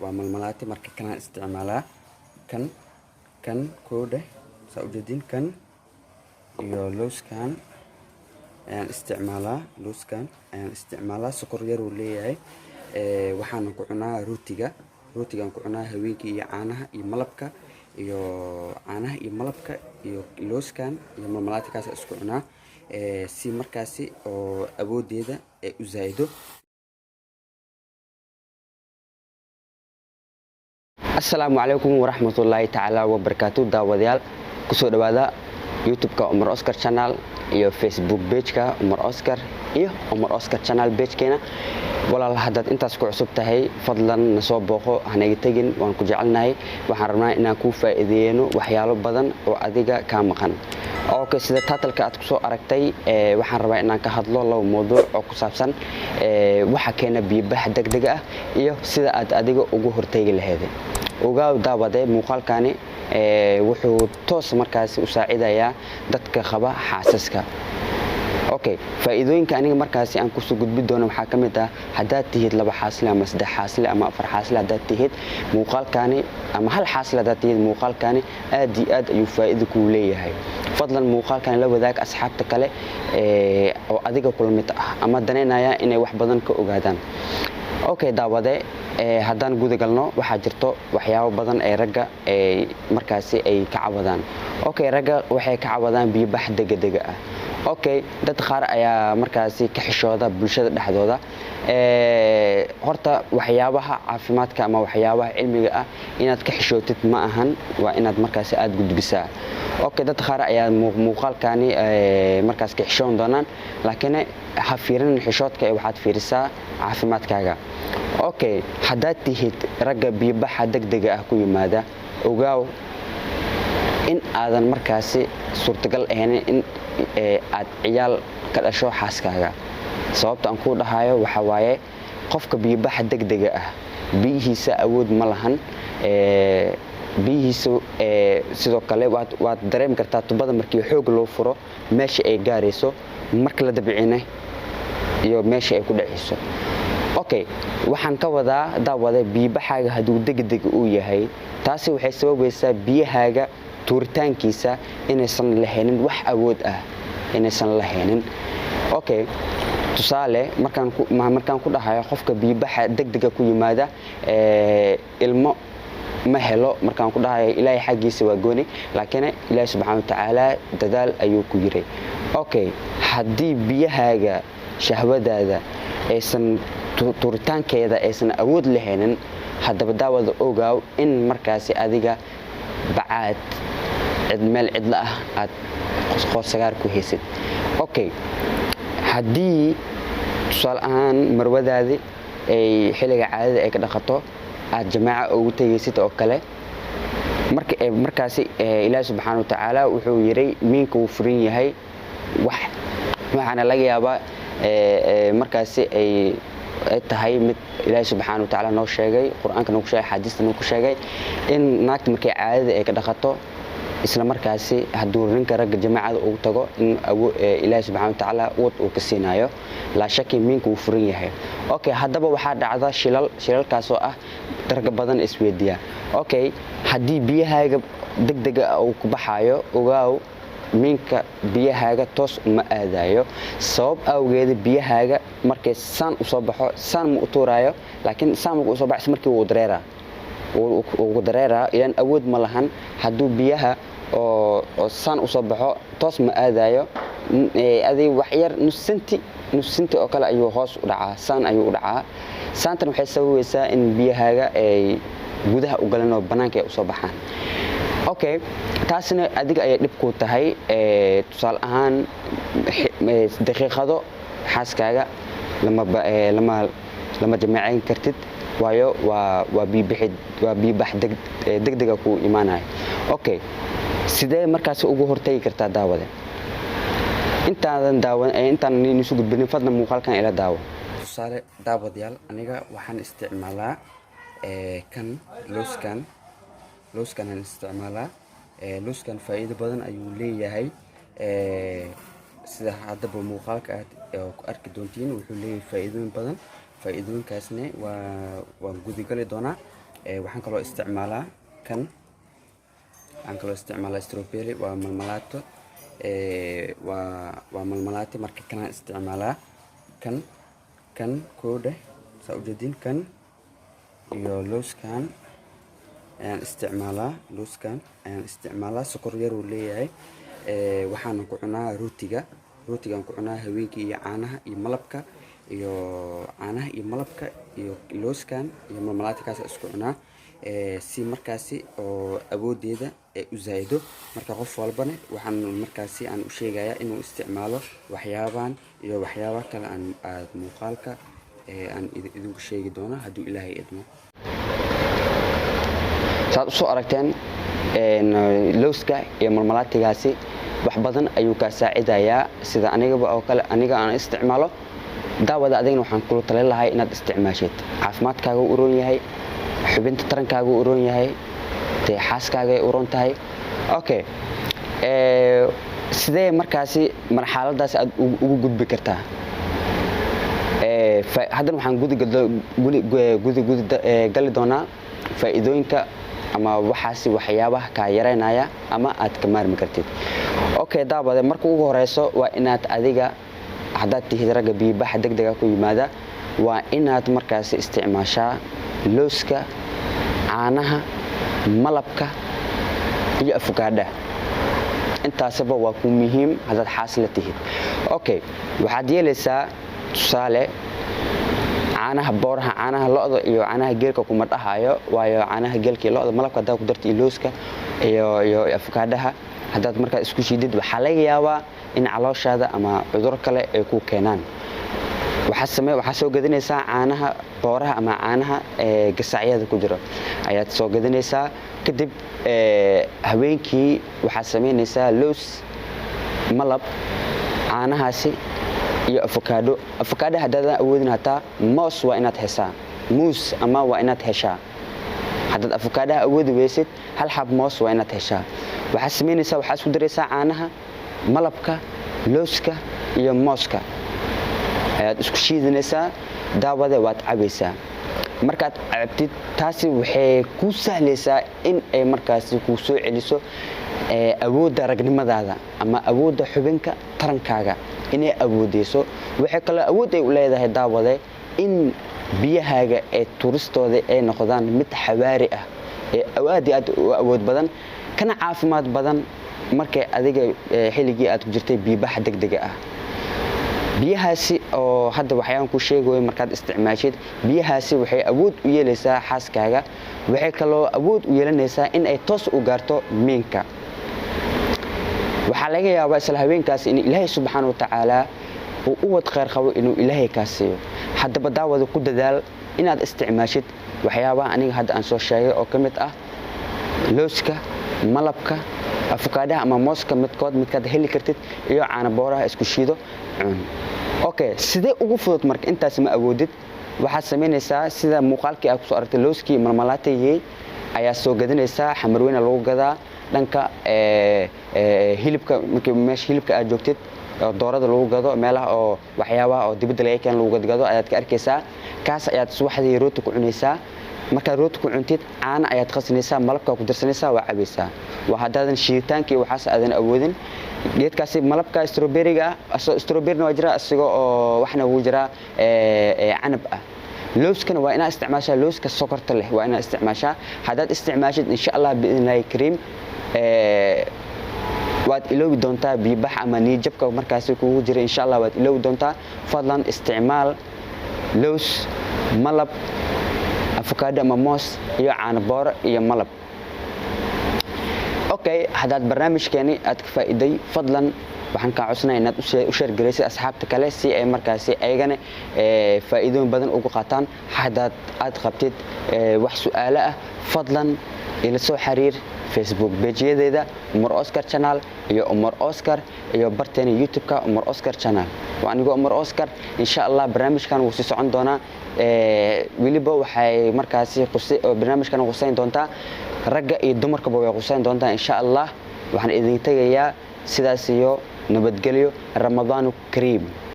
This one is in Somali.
وململاتي مركي كان استعمالها كان كوده سأوجدين كان لوس كان يعني استعمالها سكر يرو ليه waxaan ku cunaa rootiga ku cunaa haweenkii iyo caanaha iyo malabka iyo looskan iyo malmalaadkaas isku cunaa si markaasi oo awoodeeda u zaaido. Assalaamu calaykum waraxmatullaahi tacaala wabarakaatuh. daawadayaal kusoo dhawaada YouTube-ka Umar Oscar channel iyo Facebook page-ka Umar Oscar iyo Umar Oscar channel page-keena. walaal haddaad intaas ku cusub tahay fadlan na soo booqo hanaga tagin, waan ku jecelnahay. waxaan rabnaa inaan kuu faa'iideeyno waxyaalo badan oo adiga ka maqan. Okay, sida title-ka aad ku soo aragtay waxaan rabaa inaan ka hadlo laba mowduuc oo ku saabsan waxa keena biyo-bax degdeg ah iyo sida aad adiga ugu hortagi lahayd. ogaa daawade muuqaalkani wuxuu toos markaasi u saacidayaa dadka qaba xaasaska. Okay, faa'iidooyinka aniga markaasi aan ku soo gudbi doono waxa kamid ah hadaad tihid laba xaasle ama saddex xaasle ama afar xaasle hadaad tihid muuqaalkani ama hal xaasle hadaad tihid muuqaalkani aad iyo aad ayuu faa'iido ku leeyahay. fadlan muuqaalkani la wadaag asxaabta kale oo adiga kula mid ah ama daneynaya inay wax badan ka ogaadaan. Okay, daawade haddaan guda galno waxaa jirto waxyaabo badan ee ragga markaasi ay ka cawadaan. Okay, ragga waxay ka cawadaan biyo-bax degdeg ah. Okay, dad qaar ayaa markaasi ka xishooda bulshada dhexdooda horta waxyaabaha caafimaadka ama waxyaabaha cilmiga ah inaad ka xishootid ma ahan, waa inaad markaasi aad gudbisaa. Okay, dad qaar ayaa muuqaalkani markaas ka xishoon doonaan, laakiin ha fiirin xishoodka waxaad fiirisaa caafimaadkaaga. Okay, haddaad tihid ragga biyo-baxa degdega ah ku yimaada, ogaaw in aadan markaasi suurtagal ahayn in aad ciyaal ka dhasho xaaskaaga. sababta aan ku dhahayo waxa waaye qofka biyo-baxa degdega ah biyihiisa awood ma lahan. biyihiisa sidoo kale waad dareemi kartaa tubada markii xoog loo furo meesha ay gaarayso marka la dabcina iyo meesha ay ku dhacayso. Okay, waxaan ka wadaa daawada biyo-baxaaga hadduu degdeg uu yahay, taasi waxay sababaysaa biyahaaga tuuritaankiisa inaysan lahaynin wax awood ah, inaysan lahaynin. Okay, tusaale markaan ku dhahayo qofka biyo-baxa degdega ku yimaada ilmo ma helo, markaan ku dhahayo ilaahay xaggiisa waa gooni, laakiin ilaahay subxaanahu wa tacaala dadaal ayuu ku yiray. Okay, haddii biyahaaga shahwadaada aysan tuuritaankeeda aysan awood lahaynin, haddaba daawada ogaaw in markaasi adiga bacaad meel cidla ah aad qorsagaar ku haysid. Okay, haddii tusaale ahaan marwadaadi ay xilliga caadada ay ka dhaqato aad jamaaca ugu tagaysid oo kale, markaasi ilaahay subxaanahu wa tacaala wuxuu yiri miinka uu furan yahay, waxaana laga yaabaa markaasi ay tahay mid ilaahay subxaanahu wa tacaala noo sheegay, qur-aanka noo sheegay, xadiista noo sheegay in naagta markay caadada ay ka dhaqato isla markaasi hadduu ninka ragga jamaacada ugu tago in ilaahay subxaanahu wa tacaala wad uu ka siinayo, laa shaki miinka uu furan yahay. Okay, haddaba waxaa dhacda shilalkaasoo ah ragga badan isweydiiya. Okay, haddii biyahaaga degdega uu ku baxaayo, ogaaw miinka biyahaaga toos uma aadayo. sabab awgeeda biyahaaga markay saan u soo baxo saan ma u tuuraayo, laakiin saan markuu soo baxo markii uu dareeraa ilaan awood ma lahan. hadduu biyaha oo saan u soo baxo toos ma aadayo, adiga wax yar nus senti oo kale ayuu hoos u dhacaa, saan ayuu u dhacaa. saantan waxay sababaysaa in biyahaaga ay gudaha u galaan oo bannaanka ay u soo baxaan. Okay, taasina adiga ayay dhib ku tahay. tusaale ahaan daqiiqado xaaskaaga lama jamaacayn kartid, waayo waa biyo-bax degdega ku imaanaya. Okay, sidee markaasi ugu hortagi kartaa daawada? intaan isu gudbinin fadlan muuqaalkan ila daawo. tusaale daawadayaal, aniga waxaan isticmaalaa kan looskan aan isticmaalaa. looskan faa'iido badan ayuu leeyahay. sida haddaba muuqaalka aad ku arki doontiin wuxuu leeyahay faa'iidooyin badan. faa'iidooyinkaasna waan gudagali doonaa. waxaan kaloo isticmaalaa kan aan kaloo isticmaalaa strawberry waa malmalaato waa malmalaati marka kan aan isticmaalaa kan koodhe saa u jeedin kan iyo looskan ayaan isticmaalaa sokor yar uu leeyahay waxaan ku cunaa rootigaan ku cunaa haweenkii iyo caanaha iyo malabka iyo looskan iyo malmalaatikaas isku cunaa si markaasi oo awoodeeda u zaaido marka qof walbana waxaan markaasi aan u sheegayaa inuu isticmaalo waxyaabahan iyo waxyaabo kale aad muuqaalka aan idinku sheegi doono hadduu ilaahay idmo. saad u soo aragteen looska iyo malmalaatigaasi wax badan ayuu ka saacidayaa sida anigaba oo kale aniga aan isticmaalo. daawada adigna waxaan kula talin lahaa inaad isticmaashid caafimaadkaaga u roon yahay xubinta tarankaaga u roon yahay xaaskaaga u roon tahay. okay sidee markaasi marxaladaas aad ugu gudbi kartaa? haddana waxaan gali doonaa faa'iidooyinka ama waxyaabaha kaa yaraynaya ama aad ka maarmi kartid. okay daawade marka ugu horeyso waa inaad adiga haddaad tihid ragga biibaxa degdega ku yimaada waa inaad markaasi isticmaashaa looska, caanaha, malabka iyo afakaadha. intaasba waa ku muhiim haddaad xaas la tihid. okay waxaad yeelaysaa tusaale caanaha booraha, caanaha lo'da iyo caanaha geelka kuma dhahayo waayo caanaha geelka iyo lo'da malabka haddaad ku darto iyo looska iyo afakaadhaha haddaad markaa isku shiidid waxaa laga yaabaa in calooshaada ama cudur kale ay ku keenaan. waxaa soo gadanaysaa caanaha booraha ama caanaha gasacyada ku jira ayaad soo gadanaysaa. kadib haweenkii waxaad samaynaysaa loos, malab, caanahaasi iyo afakaadho haddaadan awoodin hataa moos waa inaad heshaa muus ama waa inaad heshaa. haddaad afakaadhaha awoodi weysid hal xab moos waa inaad heshaa. waxaad samaynaysaa waxaad isku daraysaa caanaha, malabka, looska iyo mooska ayaad isku shiidanaysaa. daawada waad cabaysaa. markaad cabtid taasi waxay ku sahlaysaa in ay markaasi ku soo celiso awoodda ragnimadaada ama awoodda xubinka tarankaaga inay awoodeyso. waxay kaloo awood ay u leedahay daawade in biyahaaga ee turistooda ay noqdaan mid xawaari ah ee aad u awood badan kana caafimaad badan markay adiga xilligii aad ku jirtay biibaxa degdega ah. biyahaasi oo hadda waxyaan ku sheegayo markaad isticmaashid biyahaasi waxay awood u yeelaysaa xaaskaaga. waxay kaloo awood u yeelanaysaa in ay toos u gaarto miinka. waxaa laga yaabaa isla haweenkaasi in ilaahay subxaana wa tacaala uu u wad khayr qabo inuu ilaahay kaa siiyo. haddaba daawada ku dadaal inaad isticmaashid waxyaabaha aniga hadda aan soo sheegay oo ka mid ah looska, malabka, afakaadhaha ama mooska midkaad heli kartid iyo caana booraha isku shiido cun. okay sidee ugu fudud marka intaas ma awoodid waxaad samaynaysaa sida muuqaalkii aad ku soo aragtay looskii malmalaatigii ayaa soo gadanaysaa. xamarweyna lagu gadaa dhanka hilibka markii meesha hilibka aad joogtid oo doorada lagu gado meelaha oo waxyaabaha oo dibadda laga keen lagu gado ayaad ka arkaysaa. kaas ayaad subaxdii rooti ku cunaysaa. markaad rooti ku cuntid caana ayaad qasinaysaa, malabka ku darsanaysaa, waa cabaysaa. waa haddaadan shiiditaankii waxaas aadan awoodin geedkaasi malabka strawberry-ga strawberry-na waa jira asiga oo waxna wuu jiraa canab ah. looskana waa inaad isticmaashaa looska sokorta leh waa inaad isticmaashaa. haddaad isticmaashid insha allah biidnillaahi kariim waad iloobi doontaa biibax ama niyadjabka markaasi kugu jira insha allah waad iloobi doontaa. fadlan isticmaal loos, malab, afakaadho ama moos iyo caano booro iyo malab. okay haddaad barnaamijkeeni aad ka faa'iiday fadlan waxaan kaa codsanaya inaad u sheer garaysid asxaabta kale si ay markaasi ayagana faa'iidooyin badan ugu qaataan. haddaad aad qabtid wax su'aalo ah fadlan ila soo xiriir Facebook page-yadeeda Umar Oscar Channel iyo Umar Oscar iyo barteena YouTube-ka Umar Oscar Channel. waa aniga Umar Oscar insha Allah barnaamijkan wuu sii socon doonaa. weliba waxay markaasi barnaamijkan qusayn doontaa ragga iyo dumarkaba way qusayn doontaa insha Allah. waxaan idin tagayaa sidaas iyo nabadgelyo Ramadaan Kariim.